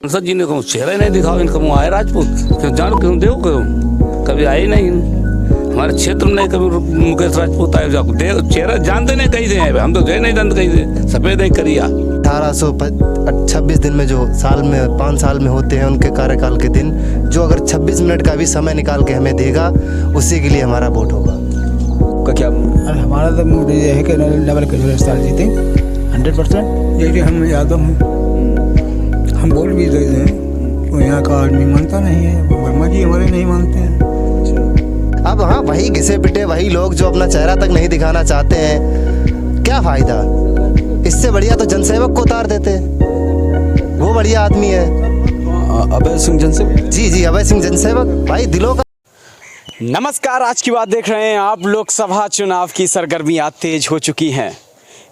सांसद जी ने कहूँ चेहरा ही नहीं दिखाओ इनका, मुँह आए राजपूत क्यों जान क्यों दे क्यों कभी आए ही नहीं हमारे क्षेत्र में, नहीं कभी मुकेश राजपूत आए जाओ चेहरा जानते नहीं कहीं से, हम तो गए नहीं जानते कहीं से, सफेद नहीं करिया। 1826 दिन में जो साल में 5 साल में होते हैं उनके कार्यकाल के दिन, जो अगर 26 मिनट का भी समय निकाल के हमें देगा उसी के लिए हमारा वोट होगा। का क्या हमारा तो मूड ये है कि नवल किशोर इस साल जीते 100%। जैसे हम यादव हैं, हम वोट भी देते हैं तो यहाँ का आदमी मानता नहीं है, वर्मा जी हमारे नहीं मानते हैं। अब हाँ, वही घिसे पिटे वही लोग जो अपना चेहरा तक नहीं दिखाना चाहते हैं, क्या फायदा। इससे बढ़िया तो जनसेवक को उतार देते, वो बढ़िया आदमी है। अभय सिंह जनसेवक, जी अभय सिंह जनसेवक भाई दिलों का। नमस्कार, आज की बात देख रहे हैं आप। लोकसभा चुनाव की सरगर्मियां तेज हो चुकी हैं।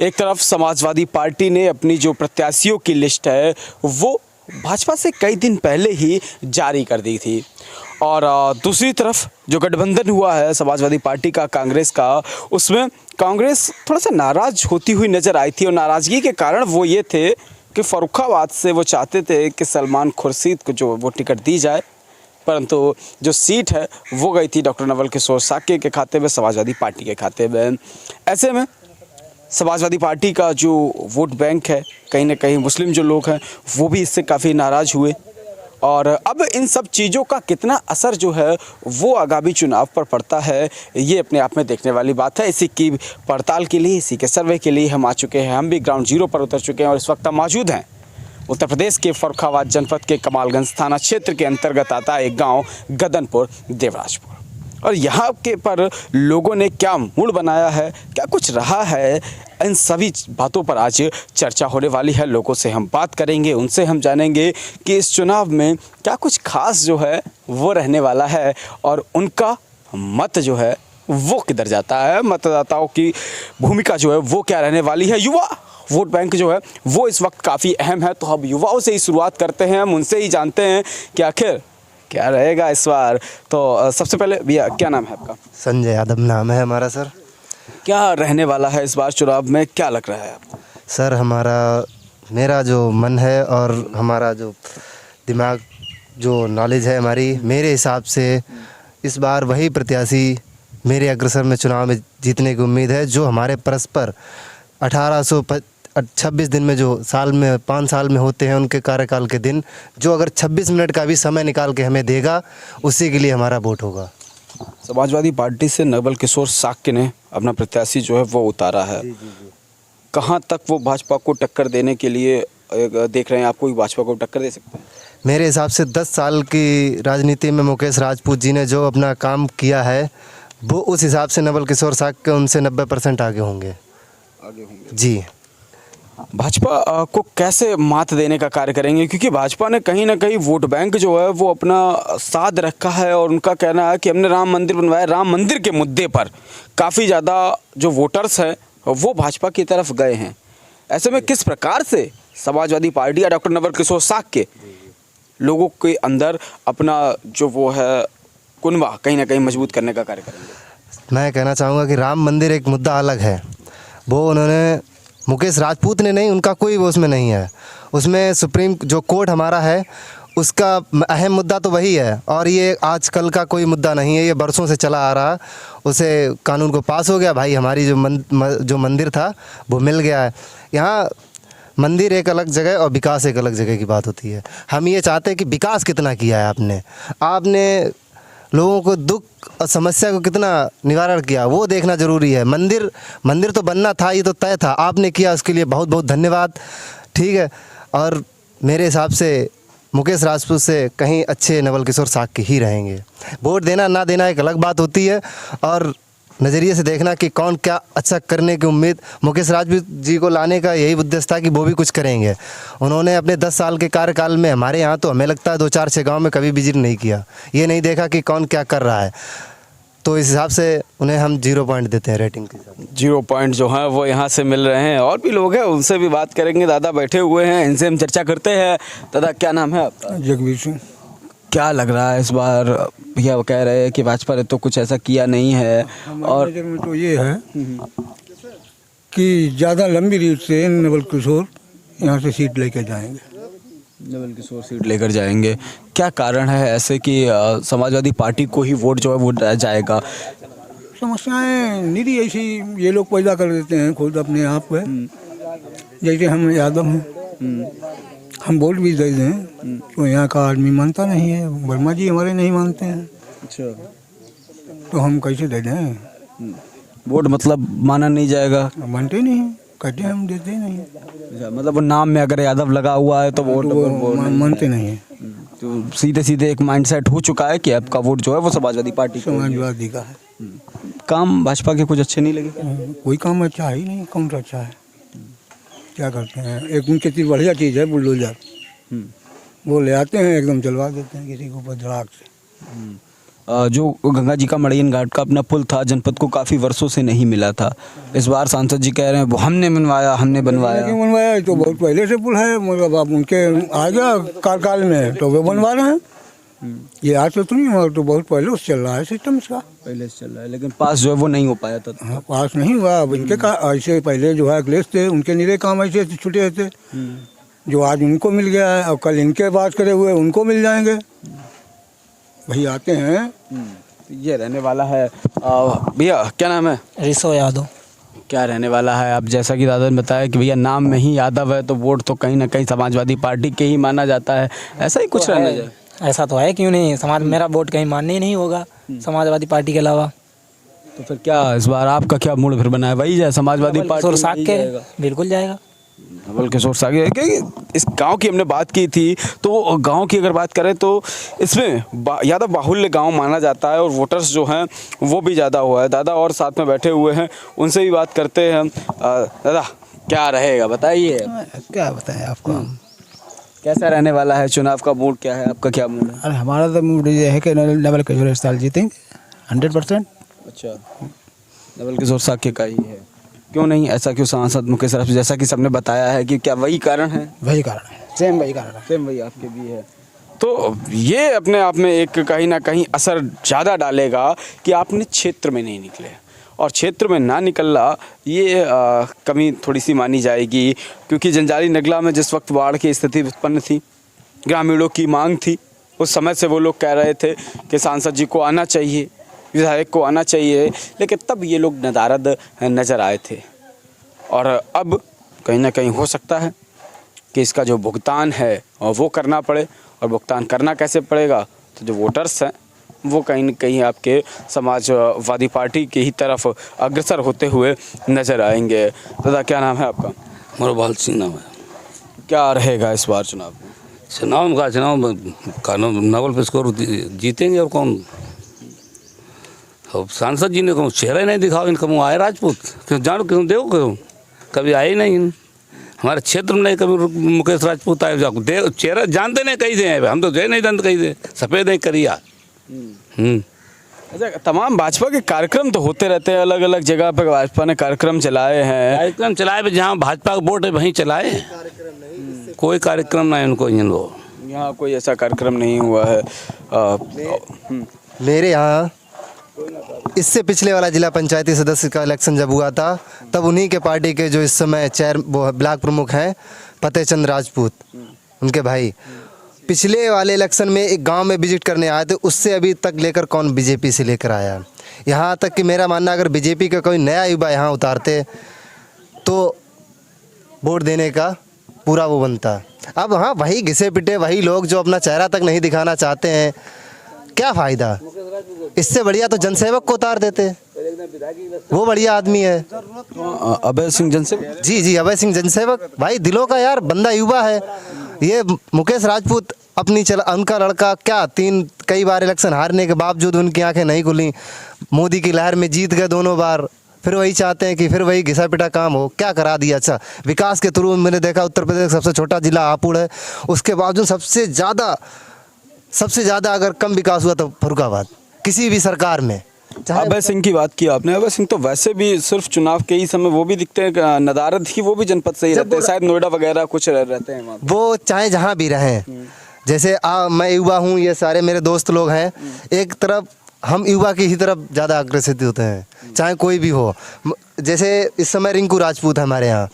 एक तरफ समाजवादी पार्टी ने अपनी जो प्रत्याशियों की लिस्ट है वो भाजपा से कई दिन पहले ही जारी कर दी थी, और दूसरी तरफ जो गठबंधन हुआ है समाजवादी पार्टी का कांग्रेस का, उसमें कांग्रेस थोड़ा सा नाराज़ होती हुई नज़र आई थी। और नाराज़गी के कारण वो ये थे कि फर्रुखाबाद से वो चाहते थे कि सलमान खुर्शीद को जो वो टिकट दी जाए, परंतु जो सीट है वो गई थी डॉक्टर नवल किशोर साक्य के खाते में, समाजवादी पार्टी के खाते में। ऐसे में समाजवादी पार्टी का जो वोट बैंक है, कहीं ना कहीं मुस्लिम जो लोग हैं वो भी इससे काफ़ी नाराज़ हुए। और अब इन सब चीज़ों का कितना असर जो है वो आगामी चुनाव पर पड़ता है, ये अपने आप में देखने वाली बात है। इसी की पड़ताल के लिए, इसी के सर्वे के लिए हम आ चुके हैं। हम भी ग्राउंड जीरो पर उतर चुके हैं और इस वक्त हम मौजूद हैं उत्तर प्रदेश के फर्रुखाबाद जनपद के कमालगंज थाना क्षेत्र के अंतर्गत आता है एक गांव गदनपुर देवराजपुर। और यहाँ के पर लोगों ने क्या मूड बनाया है, क्या कुछ रहा है, इन सभी बातों पर आज चर्चा होने वाली है। लोगों से हम बात करेंगे, उनसे हम जानेंगे कि इस चुनाव में क्या कुछ खास जो है वो रहने वाला है और उनका मत जो है वो किधर जाता है, मतदाताओं की भूमिका जो है वो क्या रहने वाली है। युवा वोट बैंक जो है वो इस वक्त काफ़ी अहम है, तो हम युवाओं से ही शुरुआत करते हैं। हम उनसे ही जानते हैं कि आखिर क्या रहेगा इस बार। तो सबसे पहले भैया, क्या नाम है आपका? संजय यादव नाम है हमारा। सर क्या रहने वाला है इस बार चुनाव में, क्या लग रहा है आपको? सर मेरा जो मन है और हमारा जो दिमाग जो नॉलेज है हमारी, मेरे हिसाब से इस बार वही प्रत्याशी मेरे अग्रसर में चुनाव में जीतने की उम्मीद है, जो हमारे परस्पर 1826 दिन में जो साल में 5 साल में होते हैं उनके कार्यकाल के दिन, जो अगर 26 मिनट का भी समय निकाल के हमें देगा उसी के लिए हमारा वोट होगा। समाजवादी पार्टी से नवल किशोर साक्य ने अपना प्रत्याशी जो है वो उतारा है। कहाँ तक वो भाजपा को टक्कर देने के लिए देख रहे हैं? आपको भी भाजपा को टक्कर दे सकते हैं? मेरे हिसाब से 10 साल की राजनीति में मुकेश राजपूत जी ने जो अपना काम किया है वो उस हिसाब से नवल किशोर साक्य उनसे 90% आगे होंगे जी। भाजपा को कैसे मात देने का कार्य करेंगे, क्योंकि भाजपा ने कहीं ना कहीं वोट बैंक जो है वो अपना साध रखा है और उनका कहना है कि हमने राम मंदिर बनवाया। राम मंदिर के मुद्दे पर काफ़ी ज़्यादा जो वोटर्स हैं वो भाजपा की तरफ गए हैं। ऐसे में किस प्रकार से समाजवादी पार्टी या डॉक्टर नवल किशोर साक्य लोगों के अंदर अपना जो वो है कुनबा कहीं ना कहीं मजबूत करने का कार्य करेंगे? मैं कहना चाहूँगा कि राम मंदिर एक मुद्दा अलग है, वो उन्होंने मुकेश राजपूत ने नहीं, उनका कोई वो उसमें नहीं है। उसमें सुप्रीम जो कोर्ट हमारा है उसका अहम मुद्दा तो वही है, और ये आजकल का कोई मुद्दा नहीं है, ये बरसों से चला आ रहा। उसे कानून को पास हो गया भाई, हमारी जो मंदिर था वो मिल गया है। यहाँ मंदिर एक अलग जगह और विकास एक अलग जगह की बात होती है। हम ये चाहते हैं कि विकास कितना किया है आपने लोगों को दुख और समस्या को कितना निवारण किया वो देखना ज़रूरी है। मंदिर तो बनना था, ये तो तय था, आपने किया, उसके लिए बहुत बहुत धन्यवाद। ठीक है, और मेरे हिसाब से मुकेश राजपूत से कहीं अच्छे नवल किशोर साक्य ही रहेंगे। वोट देना ना देना एक अलग बात होती है, और नज़रिए से देखना कि कौन क्या अच्छा करने की उम्मीद। मुकेश राजपूत जी को लाने का यही उद्देश्य था कि वो भी कुछ करेंगे। उन्होंने अपने 10 साल के कार्यकाल में हमारे यहाँ तो हमें लगता है 2-4-6 गांव में कभी विजिट नहीं किया, ये नहीं देखा कि कौन क्या कर रहा है। तो इस हिसाब से उन्हें हम 0 पॉइंट देते हैं रेटिंग के हिसाब से। 0 पॉइंट जो है वो यहाँ से मिल रहे हैं। और भी लोग हैं, उनसे भी बात करेंगे। दादा बैठे हुए हैं, इनसे हम चर्चा करते हैं। दादा, क्या नाम है आपका? जगवीर सिंह। क्या लग रहा है इस बार? भैया वो कह रहे हैं कि भाजपा ने तो कुछ ऐसा किया नहीं है, और नज़र में तो ये है कि ज़्यादा लंबी रीत से नवल किशोर यहाँ से सीट लेके जाएंगे। नवल किशोर सीट लेकर जाएंगे। क्या कारण है ऐसे कि समाजवादी पार्टी को ही वोट जो है वो जाएगा? समस्याएं निरी ऐसी ये लोग पैदा कर देते हैं खुद अपने आप पे। जैसे हम यादव हैं, हम वोट भी दे दें तो यहाँ का आदमी मानता नहीं है, वर्मा जी हमारे नहीं मानते हैं, अच्छा, तो हम कैसे दे दें? वोट मतलब माना नहीं जाएगा? मानते नहीं हैं, कहते हैं हम देते ही नहीं हैं, अच्छा, मतलब वो नाम में अगर यादव लगा हुआ है तो वोट तो वो मानते नहीं हैं। तो सीधे सीधे एक माइंडसेट हो चुका है कि आपका वोट जो है वो समाजवादी पार्टी को। समाजवादी का है। काम भाजपा के कुछ अच्छे नहीं लगे? कोई काम अच्छा है ही नहीं, कौन सा अच्छा है? क्या करते हैं, एक उनकी चीज़ बढ़िया चीज़ है बुलडोजर, वो ले आते हैं एकदम चलवा देते हैं किसी के ऊपर धड़ाक से। जो गंगा जी का मड़ैयन घाट का अपना पुल था, जनपद को काफ़ी वर्षों से नहीं मिला था। इस बार सांसद जी कह रहे हैं वो हमने बनवाया, हमने बनवाया। क्यों बनवाया? तो बहुत पहले से पुल है, मतलब आप उनके आ गया कार्यकाल में तो वो बनवा रहे हैं। ये आज तो नहीं हुआ, तो बहुत पहले से चल रहा है सिस्टम इसका, पहले से चल रहा है, लेकिन पास जो है वो नहीं हो पाया था। हाँ, पास नहीं हुआ। अब इनके का ऐसे पहले जो है अखिलेश थे, उनके निरे काम ऐसे छुटे थे जो आज उनको मिल गया है, और कल इनके बात करे हुए उनको मिल जाएंगे। वही आते हैं। ये रहने वाला है भैया, क्या नाम है? ऋषभ यादव। क्या रहने वाला है? अब जैसा कि दादा ने बताया कि भैया नाम में ही यादव है तो वोट तो कहीं ना कहीं समाजवादी पार्टी के ही माना जाता है, ऐसा ही कुछ रहना चाहिए। ऐसा तो है, क्यों नहीं? मेरा वोट कहीं मान्य ही नहीं होगा समाजवादी पार्टी के अलावा। तो फिर क्या इस बार आपका क्या मूड फिर बना है? वही जाए समाजवादी पार्टी? किशोर साग के बिल्कुल जाएगा। नवल किशोर साग। इस गांव की हमने बात की थी, तो गांव की अगर बात करें तो इसमें यादव बाहुल्य गांव माना जाता है और वोटर्स जो हैं वो भी ज़्यादा हुआ है। दादा और साथ में बैठे हुए हैं, उनसे भी बात करते हैं। दादा क्या रहेगा बताइए? क्या बताएं आपको हम? कैसा रहने वाला है चुनाव का मूड? क्या है आपका, क्या मूड है? अरे हमारा तो मूड ये है कि नवल किशोर इस साल जीतेंगे 100%। अच्छा, नवल किशोर साग के का ही है, क्यों नहीं? ऐसा क्यों? सांसद मुकेश सरफ जैसा कि सबने बताया है कि क्या वही कारण है? वही कारण है, सेम वही कारण है। सेम वही आपके भी है। तो ये अपने आप में एक कहीं ना कहीं असर ज़्यादा डालेगा कि आपने क्षेत्र में नहीं निकले, और क्षेत्र में ना निकलना ये कमी थोड़ी सी मानी जाएगी, क्योंकि जंजारी नगला में जिस वक्त बाढ़ की स्थिति उत्पन्न थी, ग्रामीणों की मांग थी, उस समय से वो लोग कह रहे थे कि सांसद जी को आना चाहिए, विधायक को आना चाहिए, लेकिन तब ये लोग नदारद नज़र आए थे। और अब कहीं ना कहीं हो सकता है कि इसका जो भुगतान है वो करना पड़े, और भुगतान करना कैसे पड़ेगा? तो जो वोटर्स हैं वो कहीं न कहीं आपके समाजवादी पार्टी की ही तरफ अग्रसर होते हुए नज़र आएंगे। दादा क्या नाम है आपका? मोरबाल सिंह नाम है। क्या रहेगा इस बार चुनाव में? चुनाव नवल किशोर जीतेंगे, और कौन? अब सांसद जी ने चेहरा ही नहीं दिखाओ इनका, मुँह आए राजपूत, क्यों जानो क्यों देखो क्यों, कभी आए ही नहीं हमारे क्षेत्र में, नहीं कभी मुकेश राजपूत आए जाओ दे, चेहरा जानते नहीं कहीं से आए, हम तो जय नहीं जानते कहीं से, सफ़ेद नहीं करिया। अच्छा, तमाम भाजपा के कार्यक्रम तो होते रहते हैं, अलग अलग जगह पर भाजपा ने कार्यक्रम चलाए हैं। कार्यक्रम चलाए, जहाँ भाजपा का वोट है वहीं चलाए, कोई कार्यक्रम नहीं उनको इन लोग। यहाँ कोई ऐसा कार्यक्रम नहीं हुआ है। मेरे यहाँ इससे पिछले वाला जिला पंचायती सदस्य का इलेक्शन जब हुआ था, तब उन्हीं के पार्टी के जो इस समय वो ब्लॉक प्रमुख हैं फतेह चंद राजपूत, उनके भाई, पिछले वाले इलेक्शन में एक गांव में विजिट करने आए थे, उससे अभी तक लेकर कौन बीजेपी से लेकर आया। यहाँ तक कि मेरा मानना, अगर बीजेपी का कोई नया युवा यहाँ उतारते तो वोट देने का पूरा वो बनता। अब हाँ, वही घिसे पिटे वही लोग जो अपना चेहरा तक नहीं दिखाना चाहते हैं, क्या फ़ायदा? इससे बढ़िया तो जनसेवक को उतार देते, वो बढ़िया आदमी है। अभय सिंह जनसेवक? जी, अभय सिंह जनसेवक, भाई दिलों का यार बंदा युवा है। ये मुकेश राजपूत उनका लड़का क्या कई बार इलेक्शन हारने के बावजूद उनकी आंखें नहीं खुली, मोदी की लहर में जीत गए दोनों बार, फिर वही चाहते हैं कि फिर वही घिसा पिटा काम हो। क्या करा दिया? अच्छा, विकास के थ्रू मैंने देखा उत्तर प्रदेश का सबसे छोटा जिला हापुड़ है, उसके बावजूद सबसे ज़्यादा अगर कम विकास हुआ तो फर्रुखाबाद किसी भी सरकार में। अभय सिंह की बात की आपने, अभय सिंह तो वैसे भी सिर्फ चुनाव के ही समय वो भी दिखते हैं नदारद ही, वो भी जनपद से ही रहते हैं, शायद नोएडा वगैरह कुछ रहते हैं वहाँ। वो चाहे जहाँ भी रहें, जैसे मैं युवा हूँ, ये सारे मेरे दोस्त लोग हैं, एक तरफ हम युवा की ही तरफ ज़्यादा अग्रसित होते हैं, चाहे कोई भी हो। जैसे इस समय रिंकू राजपूत है हमारे यहाँ,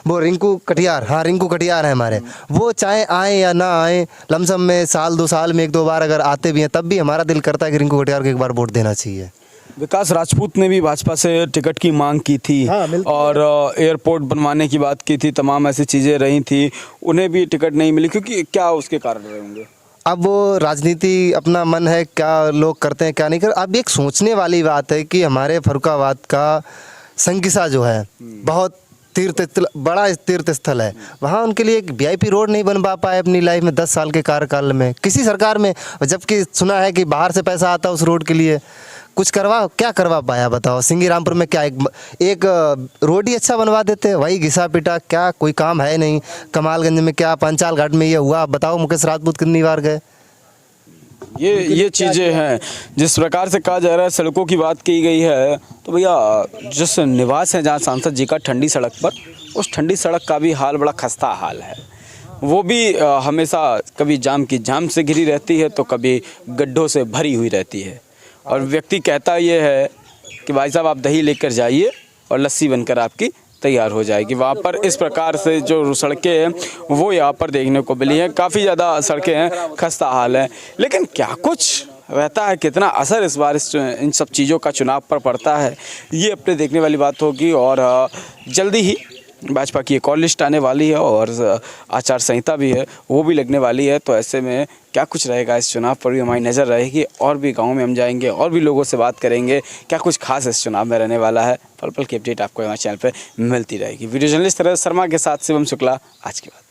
वो रिंकू कटियार, हाँ रिंकू कटियार है हमारे। वो चाहे आए या ना आए, लमसम में साल 2 साल में 1-2 बार अगर आते भी हैं तब भी हमारा दिल करता है कि रिंकू कटियार को एक बार वोट देना चाहिए। विकास राजपूत ने भी भाजपा से टिकट की मांग की थी और एयरपोर्ट बनवाने की बात की थी, तमाम ऐसी चीज़ें रही थी, उन्हें भी टिकट नहीं मिली, क्योंकि क्या उसके कारण रहे होंगे? अब वो राजनीति अपना मन है, क्या लोग करते हैं क्या नहीं कर। अब एक सोचने वाली बात है कि हमारे फर्रुखाबाद का संकिसा जो है बहुत बड़ा तीर्थ स्थल है, वहाँ उनके लिए एक वीआईपी रोड नहीं बन पाए अपनी लाइफ में 10 साल के कार्यकाल में किसी सरकार में, जबकि सुना है कि बाहर से पैसा आता उस रोड के लिए। कुछ क्या करवा पाया बताओ? सिंगी रामपुर में क्या एक रोड ही अच्छा बनवा देते, वही घिसा पिटा, क्या कोई काम है नहीं। कमालगंज में क्या, पंचाल घाट में ये हुआ, बताओ मुकेश राजपूत कितनी बार गए? ये चीज़ें हैं। जिस प्रकार से कहा जा रहा है सड़कों की बात की गई है, तो भैया जिस निवास है जहाँ सांसद जी का ठंडी सड़क पर, उस ठंडी सड़क का भी हाल बड़ा खस्ता हाल है। वो भी हमेशा कभी जाम से घिरी रहती है तो कभी गड्ढों से भरी हुई रहती है। और व्यक्ति कहता ये है कि भाई साहब आप दही लेकर जाइए और लस्सी बनकर आपकी तैयार हो जाएगी। वहाँ पर इस प्रकार से जो सड़कें हैं वो यहाँ पर देखने को मिली हैं, काफ़ी ज़्यादा सड़कें हैं, खस्ता हाल है। लेकिन क्या कुछ रहता है, कितना असर इस बार इन सब चीज़ों का चुनाव पर पड़ता है, ये अपने देखने वाली बात होगी। और जल्दी ही भाजपा की एक और लिस्ट आने वाली है और आचार संहिता भी है, वो भी लगने वाली है। तो ऐसे में क्या कुछ रहेगा इस चुनाव पर भी हमारी नज़र रहेगी। और भी गाँव में हम जाएंगे और भी लोगों से बात करेंगे, क्या कुछ खास इस चुनाव में रहने वाला है। पल पल की अपडेट आपको हमारे चैनल पर मिलती रहेगी। वीडियो जर्नलिस्ट शर्मा के साथ शिवम शुक्ला, आज की बात।